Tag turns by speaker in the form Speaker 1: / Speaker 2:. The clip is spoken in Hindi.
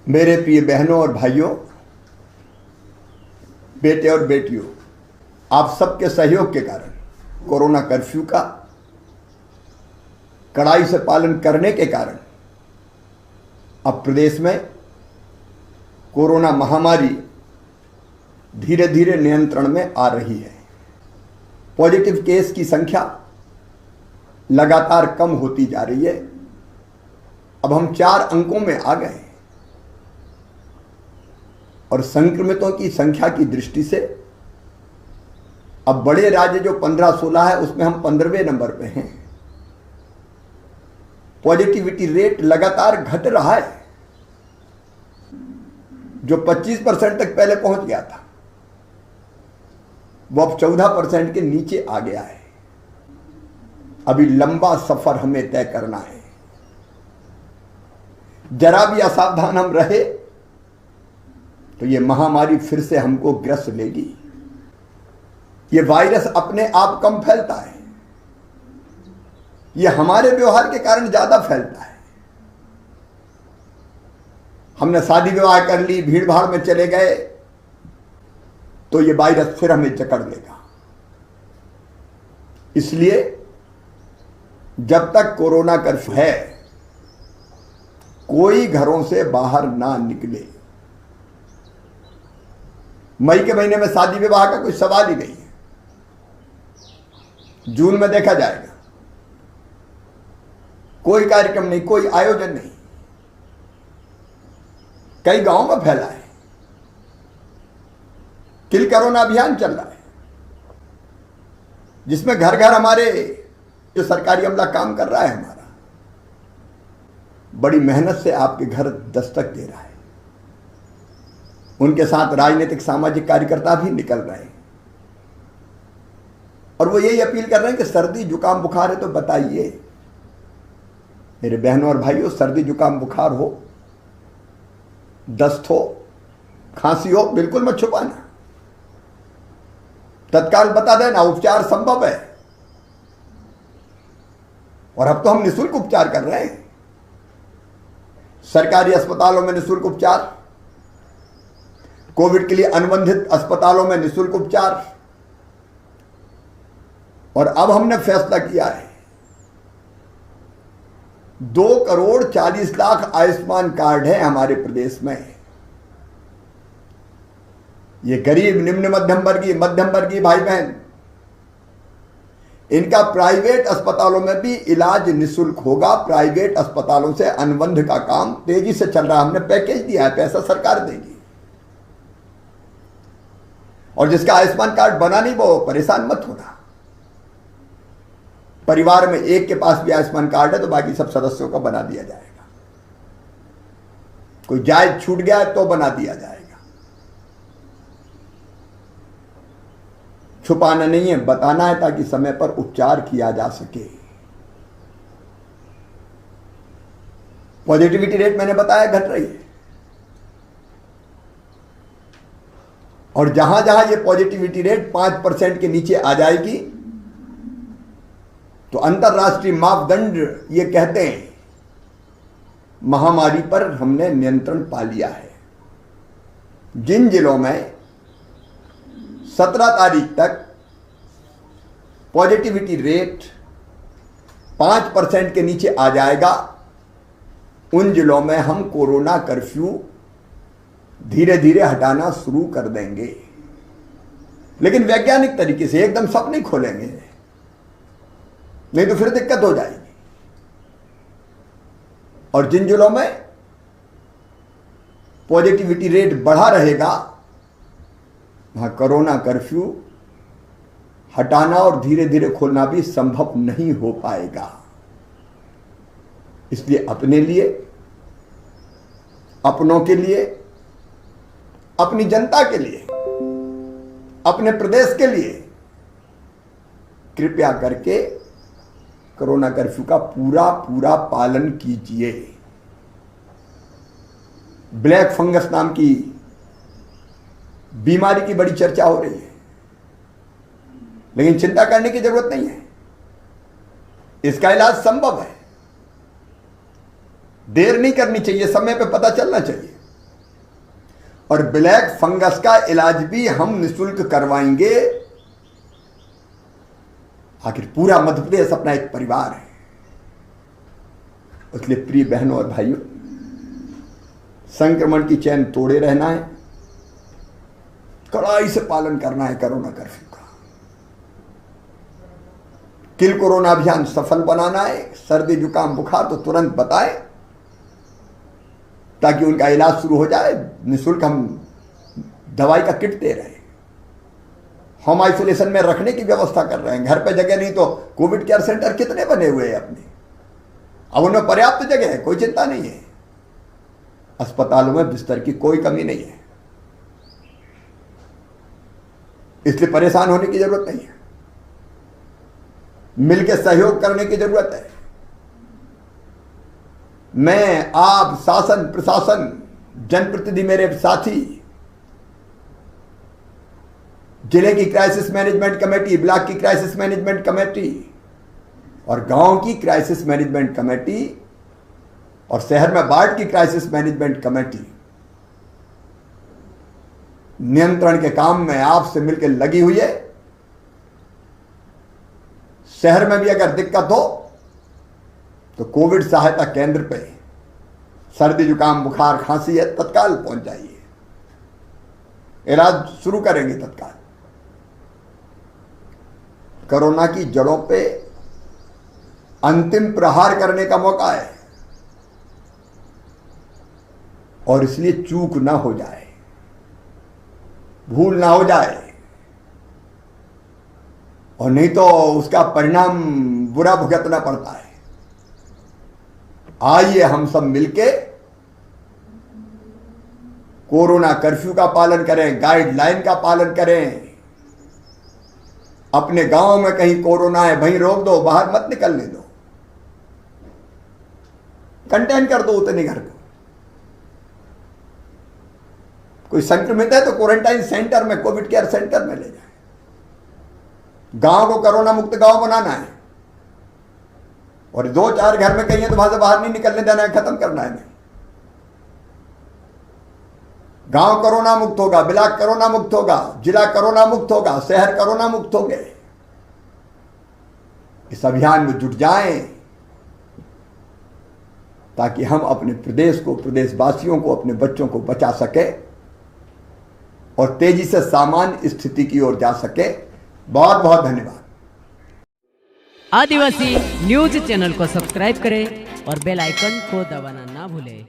Speaker 1: मेरे प्रिय बहनों और भाइयों, बेटे और बेटियों, आप सबके सहयोग के कारण कोरोना कर्फ्यू का कड़ाई से पालन करने के कारण अब प्रदेश में कोरोना महामारी धीरे धीरे नियंत्रण में आ रही है। पॉजिटिव केस की संख्या लगातार कम होती जा रही है। अब हम 4 अंकों में आ गए और संक्रमितों की संख्या की दृष्टि से अब बड़े राज्य जो 15-16 है उसमें हम 15वें नंबर पे हैं। पॉजिटिविटी रेट लगातार घट रहा है, जो 25% तक पहले पहुंच गया था वो अब 14% के नीचे आ गया है। अभी लंबा सफर हमें तय करना है। जरा भी असावधान हम रहे तो ये महामारी फिर से हमको ग्रस्त लेगी। ये वायरस अपने आप कम फैलता है, ये हमारे व्यवहार के कारण ज्यादा फैलता है। हमने शादी विवाह कर ली, भीड़ भाड़ में चले गए तो ये वायरस फिर हमें जकड़ लेगा। इसलिए जब तक कोरोना कर्फ्यू है कोई घरों से बाहर ना निकले। मई के महीने में शादी विवाह का कोई सवाल ही नहीं है, जून में देखा जाएगा। कोई कार्यक्रम नहीं, कोई आयोजन नहीं। कई गांवों में फैला है। किल कोरोना अभियान चल रहा है जिसमें घर घर हमारे जो सरकारी अमला काम कर रहा है, हमारा बड़ी मेहनत से आपके घर दस्तक दे रहा है। उनके साथ राजनीतिक सामाजिक कार्यकर्ता भी निकल रहे हैं और वो यही अपील कर रहे हैं कि सर्दी जुकाम बुखार है तो बताइए। मेरे बहनों और भाइयों, सर्दी जुकाम बुखार हो, दस्त हो, खांसी हो, बिल्कुल मत छुपाना, तत्काल बता देना। उपचार संभव है और अब तो हम निःशुल्क उपचार कर रहे हैं। सरकारी अस्पतालों में निःशुल्क उपचार, कोविड के लिए अनुबंधित अस्पतालों में निःशुल्क उपचार। और अब हमने फैसला किया है 2,40,00,000 आयुष्मान कार्ड है हमारे प्रदेश में। ये गरीब, निम्न मध्यम वर्गीय भाई बहन, इनका प्राइवेट अस्पतालों में भी इलाज निःशुल्क होगा। प्राइवेट अस्पतालों से अनुबंध का काम तेजी से चल रहा है। हमने पैकेज दिया है, पैसा सरकार देगी। और जिसका आयुष्मान कार्ड बना नहीं वो परेशान मत होना। परिवार में एक के पास भी आयुष्मान कार्ड है तो बाकी सब सदस्यों का बना दिया जाएगा। कोई जायज छूट गया है तो बना दिया जाएगा। छुपाना नहीं है, बताना है ताकि समय पर उपचार किया जा सके। पॉजिटिविटी रेट मैंने बताया घट रही है और जहां जहां ये पॉजिटिविटी रेट 5% के नीचे आ जाएगी तो अंतरराष्ट्रीय मापदंड ये कहते हैं महामारी पर हमने नियंत्रण पा लिया है। जिन जिलों में 17 तारीख तक पॉजिटिविटी रेट 5% के नीचे आ जाएगा, उन जिलों में हम कोरोना कर्फ्यू धीरे धीरे हटाना शुरू कर देंगे। लेकिन वैज्ञानिक तरीके से, एकदम सब नहीं खोलेंगे, नहीं तो फिर दिक्कत हो जाएगी। और जिन जिलों में पॉजिटिविटी रेट बढ़ा रहेगा वहां कोरोना कर्फ्यू हटाना और धीरे धीरे खोलना भी संभव नहीं हो पाएगा। इसलिए अपने लिए, अपनों के लिए, अपनी जनता के लिए, अपने प्रदेश के लिए कृपया करके कोरोना कर्फ्यू का पूरा पालन कीजिए। ब्लैक फंगस नाम की बीमारी की बड़ी चर्चा हो रही है, लेकिन चिंता करने की जरूरत नहीं है। इसका इलाज संभव है। देर नहीं करनी चाहिए, समय पे पता चलना चाहिए। और ब्लैक फंगस का इलाज भी हम निःशुल्क करवाएंगे। आखिर पूरा मध्य प्रदेश अपना एक परिवार है। इसलिए प्रिय बहनों और भाइयों, संक्रमण की चैन तोड़े रहना है, कड़ाई से पालन करना है कोरोना कर्फ्यू का। किल कोरोना अभियान सफल बनाना है। सर्दी जुकाम बुखार तो तुरंत बताएं ताकि उनका इलाज शुरू हो जाए। निःशुल्क हम दवाई का किट दे रहे हैं। होम आइसोलेशन में रखने की व्यवस्था कर रहे हैं। घर पे जगह नहीं तो कोविड केयर सेंटर कितने बने हुए हैं अपने, अब उनमें पर्याप्त जगह है, कोई चिंता नहीं है। अस्पतालों में बिस्तर की कोई कमी नहीं है, इसलिए परेशान होने की जरूरत नहीं है। मिलकर सहयोग करने की जरूरत है। मैं, आप, शासन प्रशासन, जनप्रतिनिधि, मेरे साथी, जिले की क्राइसिस मैनेजमेंट कमेटी, ब्लॉक की क्राइसिस मैनेजमेंट कमेटी और गांव की क्राइसिस मैनेजमेंट कमेटी और शहर में वार्ड की क्राइसिस मैनेजमेंट कमेटी नियंत्रण के काम में आपसे मिलकर लगी हुई है। शहर में भी अगर दिक्कत हो तो कोविड सहायता केंद्र पे सर्दी जुकाम बुखार खांसी है, तत्काल पहुंच जाइए, इलाज शुरू करेंगे तत्काल। कोरोना की जड़ों पे अंतिम प्रहार करने का मौका है और इसलिए चूक ना हो जाए, भूल ना हो जाए, और नहीं तो उसका परिणाम बुरा भुगतना पड़ता है। आइए हम सब मिलके कोरोना कर्फ्यू का पालन करें, गाइडलाइन का पालन करें। अपने गांव में कहीं कोरोना है वहीं रोक दो, बाहर मत निकलने दो, कंटेन कर दो उतने घर को। कोई संक्रमित है तो क्वारंटाइन सेंटर में, कोविड केयर सेंटर में ले जाए। गांव को कोरोना मुक्त गांव बनाना है और 2-4 घर में कहीं है तो वहां से बाहर नहीं निकलने देना है, खत्म करना है। गांव कोरोना मुक्त होगा, ब्लॉक कोरोना मुक्त होगा, जिला कोरोना मुक्त होगा, शहर कोरोना मुक्त होंगे। इस अभियान में जुट जाएं ताकि हम अपने प्रदेश को, प्रदेशवासियों को, अपने बच्चों को बचा सके और तेजी से सामान्य स्थिति की ओर जा सके। बहुत बहुत धन्यवाद।
Speaker 2: आदिवासी न्यूज चैनल को सब्सक्राइब करें और बेल आइकन को दबाना ना भूलें।